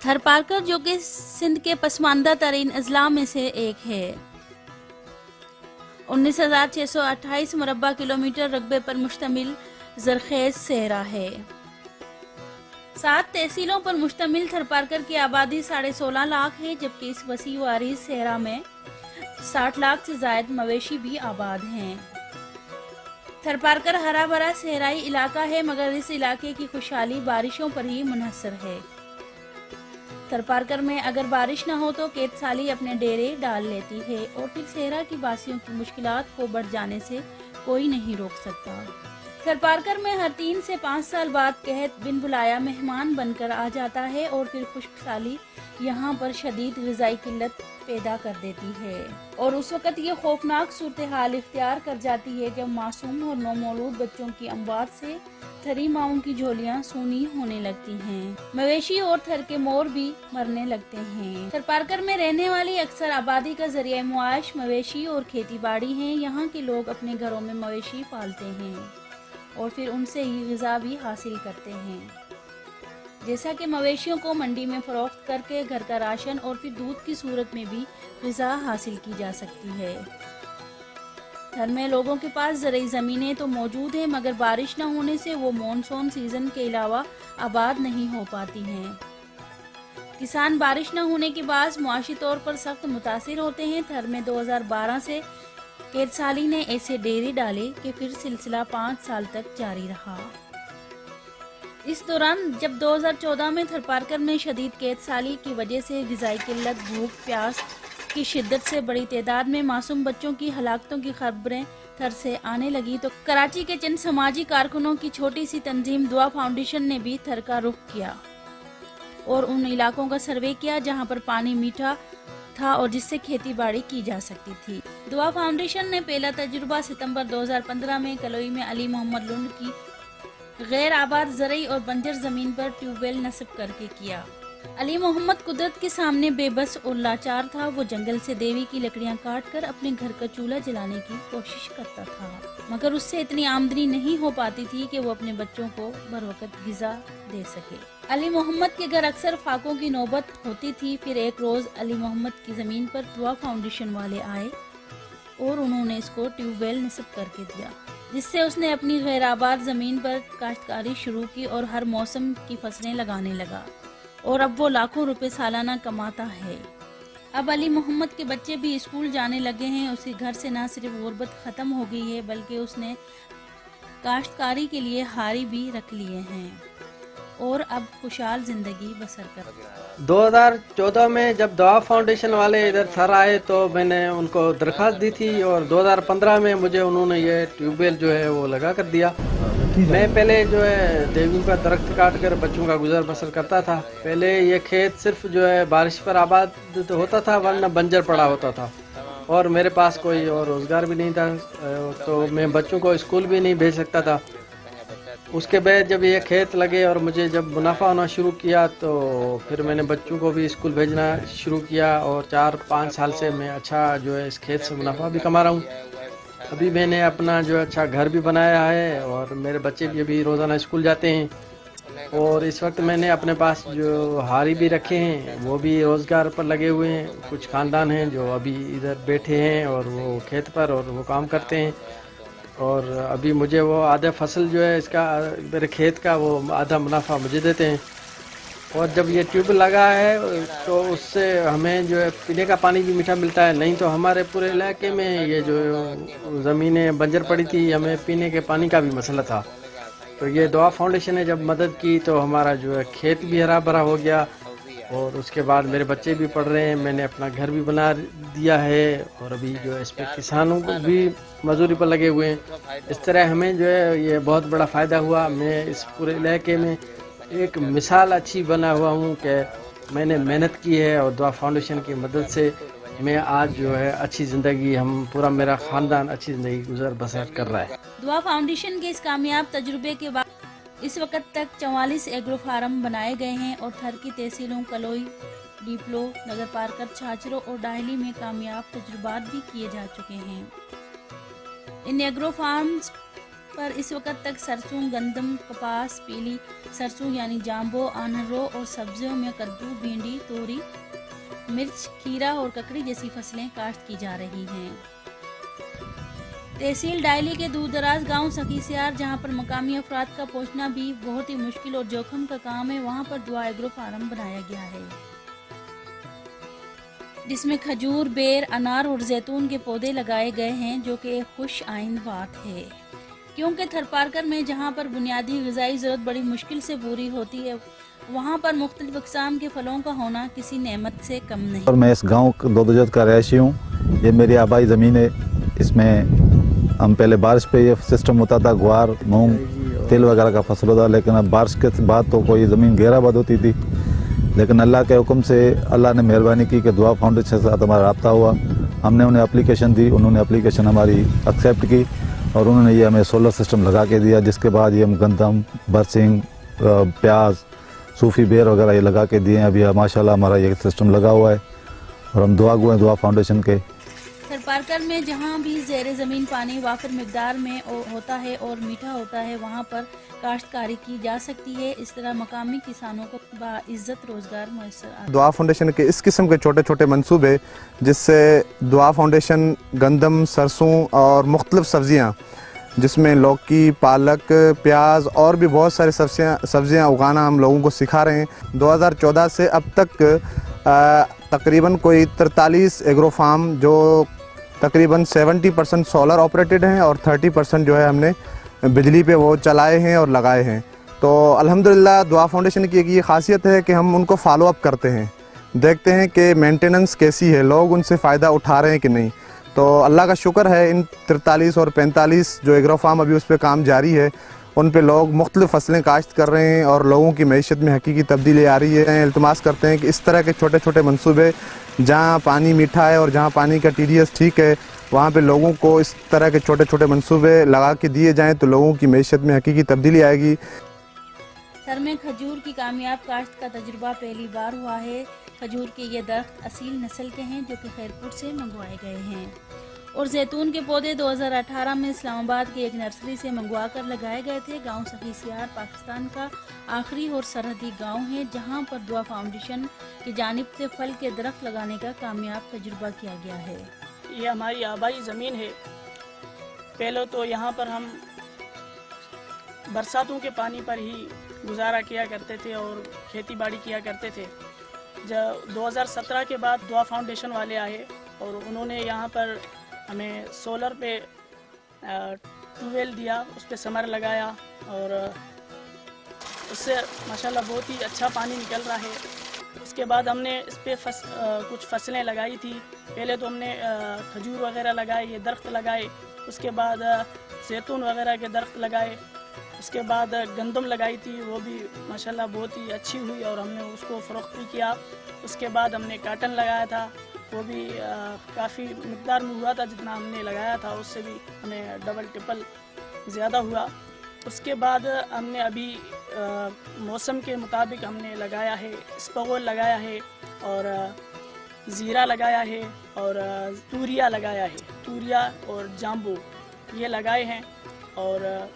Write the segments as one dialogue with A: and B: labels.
A: تھرپارکر جو کہ سندھ کے پسماندہ ترین اضلاع میں سے ایک ہے، 19,628 مربع کلومیٹر رقبے پر مشتمل زرخیز صحرا ہے۔ 7 تحصیلوں پر مشتمل تھرپارکر کی آبادی 16.5 لاکھ ہے، جبکہ اس وسیع و عریض صحرا میں 60 لاکھ سے زائد مویشی بھی آباد ہیں۔ تھرپارکر ہرا بھرا صحرائی علاقہ ہے، مگر اس علاقے کی خوشحالی بارشوں پر ہی منحصر ہے۔ تھرپارکر میں اگر بارش نہ ہو تو کیت سالی اپنے ڈیرے ڈال لیتی ہے، اور پھر صحرا کی باسیوں کی مشکلات کو بڑھ جانے سے کوئی نہیں روک سکتا۔ تھرپارکر میں ہر 3 سے 5 سال بعد قحط بن بلایا مہمان بن کر آ جاتا ہے، اور پھر خشک سالی یہاں پر شدید غذائی قلت پیدا کر دیتی ہے، اور اس وقت یہ خوفناک صورتحال اختیار کر جاتی ہے جب معصوم اور نومولود بچوں کی اموات سے تھری ماؤں کی جھولیاں سونی ہونے لگتی ہیں۔ مویشی اور تھر کے مور بھی مرنے لگتے ہیں۔ تھرپارکر میں رہنے والی اکثر آبادی کا ذریعہ معاش مویشی اور کھیتی باڑی ہیں۔ یہاں کے لوگ اپنے گھروں میں مویشی پالتے ہیں اور پھر ان سے ہی غذا بھی حاصل کرتے ہیں، جیسا کہ مویشیوں کو منڈی میں فروخت کر کے گھر کا راشن اور پھر دودھ کی صورت میں بھی غذا حاصل کی جا سکتی ہے۔ تھر میں لوگوں کے پاس زرعی زمینیں تو موجود ہیں، مگر بارش نہ ہونے سے وہ مونسون سیزن کے علاوہ آباد نہیں ہو پاتی ہیں۔ کسان بارش نہ ہونے کے باعث معاشی طور پر سخت متاثر ہوتے ہیں۔ تھر میں 2012 سے کیت سالی نے ایسے ڈیرے ڈالے کہ پھر سلسلہ 5 سال تک جاری رہا۔ اس دوران جب 2014 میں تھرپارکر میں شدید کیت سالی کی وجہ سے غذائی قلت، بھوک، پیاس کی شدت سے بڑی تعداد میں معصوم بچوں کی ہلاکتوں کی خبریں تھر سے آنے لگی تو کراچی کے چند سماجی کارکنوں کی چھوٹی سی تنظیم دعا فاؤنڈیشن نے بھی تھر کا رخ کیا اور ان علاقوں کا سروے کیا جہاں پر پانی میٹھا تھا اور جس سے کھیتی باڑی کی جا سکتی تھی۔ دعا فاؤنڈیشن نے پہلا تجربہ ستمبر 2015 میں کلوئی میں علی محمد لنڈ کی غیر آباد زرعی اور بنجر زمین پر ٹیوب ویل نصب کر کے کیا۔ علی محمد قدرت کے سامنے بے بس اور لاچار تھا۔ وہ جنگل سے دیوی کی لکڑیاں کاٹ کر اپنے گھر کا چولہا جلانے کی کوشش کرتا تھا، مگر اس سے اتنی آمدنی نہیں ہو پاتی تھی کہ وہ اپنے بچوں کو بروقت غذا دے سکے۔ علی محمد کے گھر اکثر فاقوں کی نوبت ہوتی تھی۔ پھر ایک روز علی محمد کی زمین پر دعا فاؤنڈیشن والے آئے اور انہوں نے اس کو ٹیوب ویل نصب کر کے دیا، جس سے اس نے اپنی غیر آباد زمین پر کاشتکاری شروع کی اور ہر موسم کی فصلیں لگانے لگا، اور اب وہ لاکھوں روپے سالانہ کماتا ہے۔ اب علی محمد کے بچے بھی اسکول جانے لگے ہیں۔ اس کے گھر سے نہ صرف غربت ختم ہو گئی ہے بلکہ اس نے کاشتکاری کے لیے ہاری بھی رکھ لیے ہیں اور اب خوشحال زندگی بسر کر۔
B: 2014 میں جب دعا فاؤنڈیشن والے ادھر تھر آئے تو میں نے ان کو درخواست دی تھی، اور 2015 میں مجھے انہوں نے یہ ٹیوب ویل جو ہے وہ لگا کر دیا۔ میں پہلے جو ہے دیویوں کا درخت کاٹ کر بچوں کا گزر بسر کرتا تھا۔ پہلے یہ کھیت صرف جو ہے بارش پر آباد ہوتا تھا، ورنہ بنجر پڑا ہوتا تھا، اور میرے پاس کوئی اور روزگار بھی نہیں تھا، تو میں بچوں کو اسکول بھی نہیں بھیج سکتا تھا۔ اس کے بعد جب یہ کھیت لگے اور مجھے جب منافع ہونا شروع کیا تو پھر میں نے بچوں کو بھی اسکول بھیجنا شروع کیا، اور 4-5 سال سے میں اچھا جو ہے اس کھیت سے منافع بھی کما رہا ہوں۔ ابھی میں نے اپنا جو اچھا گھر بھی بنایا ہے، اور میرے بچے بھی ابھی روزانہ اسکول جاتے ہیں، اور اس وقت میں نے اپنے پاس جو ہاری بھی رکھے ہیں وہ بھی روزگار پر لگے ہوئے ہیں۔ کچھ خاندان ہیں جو ابھی ادھر بیٹھے ہیں اور وہ کھیت پر اور وہ کام کرتے ہیں، اور ابھی مجھے وہ آدھا فصل جو ہے اس کا میرے کھیت کا وہ آدھا منافع مجھے دیتے ہیں۔ اور جب یہ ٹیوب لگا ہے تو اس سے ہمیں جو ہے پینے کا پانی بھی میٹھا ملتا ہے، نہیں تو ہمارے پورے علاقے میں یہ جو زمینیں بنجر پڑی تھی، ہمیں پینے کے پانی کا بھی مسئلہ تھا۔ تو یہ دعا فاؤنڈیشن نے جب مدد کی تو ہمارا جو ہے کھیت بھی ہرا بھرا ہو گیا، اور اس کے بعد میرے بچے بھی پڑھ رہے ہیں، میں نے اپنا گھر بھی بنا دیا ہے، اور ابھی جو ہے اس پہ کسانوں کو بھی مزدوری پر لگے ہوئے ہیں۔ اس طرح ہمیں جو ہے یہ بہت بڑا فائدہ ہوا۔ میں اس پورے علاقے میں ایک مثال اچھی بنا ہوا ہوں کہ میں نے محنت کی ہے، اور دعا فاؤنڈیشن کی مدد سے میں آج جو ہے اچھی زندگی، ہم پورا میرا خاندان اچھی زندگی گزر بسر کر رہا ہے۔
A: دعا فاؤنڈیشن کے اس کامیاب تجربے کے بعد اس وقت تک 44 ایگرو فارم بنائے گئے ہیں، اور تھر کی تحصیلوں کلوئی، ڈیپلو، نگر پارکر، چھاچروں اور ڈاہلی میں کامیاب تجربات بھی کیے جا چکے ہیں۔ ان ایگرو فارمز पर इस वक्त तक सरसों, गंदम, कपास, पीली सरसों यानी जाम्बो, आनरो और सब्जियों में कद्दू, भिंडी, तोरी, मिर्च, खीरा और ककड़ी जैसी फसलें काश्त की जा रही हैं। तहसील डायली के दूर दराज गांव सखीसियार, जहां पर मकामी अफराद का पहुंचना भी बहुत ही मुश्किल और जोखिम का काम है, वहां पर दुआ एग्रो फार्म बनाया गया है, जिसमें खजूर, बेर, अनार और जैतून के पौधे लगाए गए हैं, जो कि एक खुश आइंद बात है, क्योंकि थरपारकर में जहां पर बुनियादी ग़िज़ाई ज़रूरत बड़ी मुश्किल से पूरी होती है, वहां पर मुख्तलिफ अक़साम के फलों का होना किसी नेमत से कम नहीं।
C: और मैं इस गांव दोदोजत का रहायशी हूँ। ये मेरी आबाई ज़मीन है। इसमें हम पहले बारिश पे ये सिस्टम होता था, ग्वार, मूंग, तिल वगैरह का फसल होता, लेकिन अब बारिश के बाद तो कोई ज़मीन गहराबाद होती थी, लेकिन अल्लाह के हुक्म से अल्लाह ने मेहरबानी की कि दुआ फाउंडेशन के साथ हमारा रब्ता हुआ। हमने उन्हें एप्लीकेशन दी, उन्होंने एप्लीकेशन हमारी एक्सेप्ट की और उन्होंने ये हमें सोलर सिस्टम लगा के दिया, जिसके बाद ये हम गंदम, बरसिंग, प्याज, सूफी बेर वगैरह ये लगा के दिए हैं। अभी माशाल्लाह हमारा ये सिस्टम लगा हुआ है और हम दुआ गो हैं दुआ फाउंडेशन के।
A: थरपारकर में जहाँ भी ज़ेरे ज़मीन पानी वाफिर मिकदार में होता है और मीठा होता है, वहाँ पर काश्तकारी की जा सकती है। इस तरह मकामी किसानों को बाइज़्ज़त रोज़गार मुयस्सर आता है।
D: दुआ फाउंडेशन के इस किस्म के छोटे छोटे मंसूबे, जिससे दुआ फाउंडेशन गंदम, सरसों और मुख्तलिफ सब्ज़ियाँ, जिसमें लौकी, पालक, प्याज और भी बहुत सारी सब्ज़ियाँ उगाना हम लोगों को सिखा रहे हैं। 2014 से अब तक तकरीबन कोई 43 एग्रो फार्म, जो तकरीबन 70% सोलर ऑपरेटेड हैं और 30% जो है हमने बिजली पे वो चलाए हैं और लगाए हैं। तो अल्हम्दुलिल्लाह दुआ फाउंडेशन की एक ये खासियत है कि हम उनको फॉलो अप करते हैं, देखते हैं कि मेंटेनेंस कैसी है, लोग उनसे फ़ायदा उठा रहे हैं कि नहीं। तो अल्लाह का शुक्र है, इन 43 और 45 जो एग्रो फार्म अभी उस पर काम जारी है, उन पे लोग मुख्तलिफ फसलें काश्त कर रहे हैं और लोगों की मईशत में हकीकी तब्दीली आ रही है। इल्तिमास करते हैं कि इस तरह के छोटे छोटे मंसूबे, जहाँ पानी मीठा है और जहाँ पानी का TDS ठीक है, वहाँ पे लोगों को इस तरह के छोटे छोटे मंसूबे लगा के दिए जाएँ तो लोगों की मईशत में हकीकी तब्दीली आएगी।
A: सर में खजूर की कामयाब काश्त का तजुर्बा पहली बार हुआ है। खजूर के ये दरख्त असील नस्ल के हैं, जो कि खैरपुर से मंगवाए गए हैं, और जैतून के पौधे 2018 में इस्लामाबाद की एक नर्सरी से मंगवा कर लगाए गए थे। गांव सखीसियार पाकिस्तान का आखिरी और सरहदी गांव है, जहां पर दुआ फाउंडेशन की जानिब से फल के दरख्त लगाने का कामयाब तजुर्बा किया गया है।
E: ये हमारी आबाई ज़मीन है। पहले तो यहाँ पर हम बरसातों के पानी पर ही गुजारा किया करते थे और खेती बाड़ी किया करते थे। जब 2017 के बाद दुआ फाउंडेशन वाले आए और उन्होंने यहाँ पर हमें सोलर पे ट्यूबवेल दिया, उस पर समर लगाया और उससे माशाल्लाह बहुत ही अच्छा पानी निकल रहा है। उसके बाद हमने इस पर कुछ फसलें लगाई थी। पहले तो हमने खजूर वगैरह लगाए, ये दरख्त लगाए, उसके बाद जैतून वगैरह के दरख्त लगाए, उसके बाद गंदम लगाई थी, वो भी माशाल्लाह बहुत ही अच्छी हुई और हमने उसको फ़रोख्त भी किया। उसके बाद हमने काटन लगाया था, वो भी काफ़ी मिक़दार में हुआ था, जितना हमने लगाया था उससे भी हमें डबल ट्रिपल ज़्यादा हुआ। उसके बाद हमने अभी मौसम के मुताबिक हमने लगाया है, स्पगोल लगाया है और ज़ीरा लगाया है और तूरिया लगाया है। तूरिया और जाम्बू ये लगाए हैं और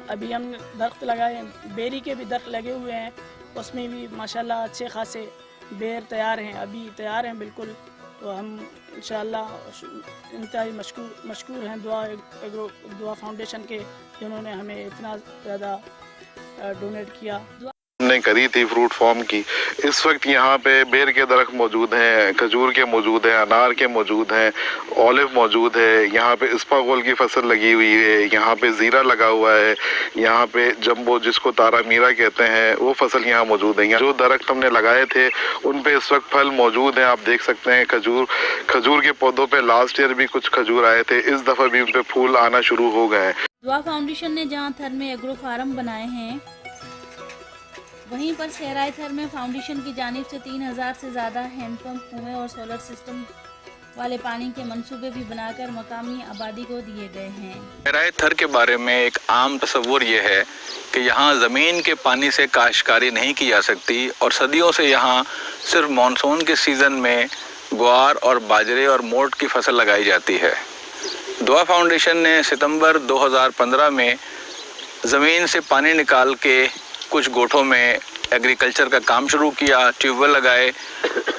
E: अभी हम दरख्त लगाए हैं, बेरी के भी दरख्त लगे हुए हैं, उसमें भी माशाल्लाह अच्छे खासे बेर तैयार हैं, अभी तैयार हैं बिल्कुल। तो हम इंशाअल्लाह इंतहाई मशकूर हैं दुआ फाउंडेशन के, जिन्होंने हमें इतना ज़्यादा डोनेट किया।
F: ने करी थी फ्रूट फार्म की। इस वक्त यहाँ पे बेर के दरख्त मौजूद हैं, खजूर के मौजूद हैं, अनार के मौजूद हैं, ऑलिव मौजूद है, यहाँ पे इस्पागोल की फसल लगी हुई है, यहाँ पे ज़ीरा लगा हुआ है, यहाँ पे जम्बो जिसको तारा मीरा कहते हैं वो फसल यहाँ मौजूद है। जो दरख्त हमने लगाए थे उन पे इस वक्त फल मौजूद हैं, आप देख सकते हैं। खजूर के पौधों पे लास्ट ईयर भी कुछ खजूर आए थे, इस दफ़ा भी उन पे फूल आना शुरू हो गए हैं।
A: दुआ फाउंडेशन ने जहाँ थर में एग्रो फार्म बनाए हैं, वहीं पर सहराई थर में फाउंडेशन की जानिब से 3000 से ज़्यादा हैंडपम्प, कुएं और सोलर सिस्टम वाले पानी के मंसूबे भी बनाकर मकामी आबादी को दिए गए हैं।
G: सहराई थर के बारे में एक आम तस्वुर ये है कि यहाँ ज़मीन के पानी से काश्तकारी नहीं की जा सकती और सदियों से यहाँ सिर्फ मानसून के सीज़न में ग्वार और बाजरे और मोट की फसल लगाई जाती है। दुआ फाउंडेशन ने सितंबर 2015 में ज़मीन से पानी निकाल के कुछ गोठों में एग्रीकल्चर का काम शुरू किया, ट्यूबवेल लगाए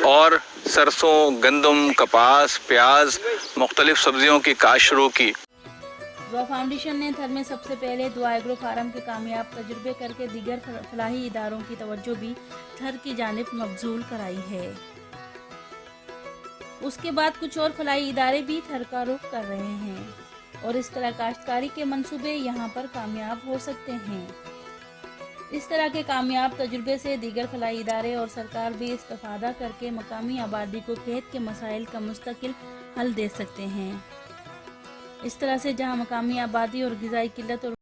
G: और सरसों, गंदम, कपास, प्याज, मुख्तलिफ सब्जियों की काश्त शुरू की।
A: दुआ फाउंडेशन ने थर में सबसे पहले दुआ एग्रो फार्म के कामयाब तजुर्बे करके दीगर फलाही इदारों की तवज्जो भी थर की जानिब मबजूल कराई है। उसके बाद कुछ और फलाही इदारे भी थर का रुख कर रहे हैं और इस तरह काश्तकारी के मंसूबे यहाँ पर कामयाब हो सकते हैं। इस तरह के कामयाब तजुर्बे से दीगर फलाही इदारे और सरकार भी इस्तेफादा करके मकामी आबादी को खेत के मसाइल का मुस्तकिल हल दे सकते हैं। इस तरह से जहाँ मकामी आबादी और ग़िज़ाई किल्लत और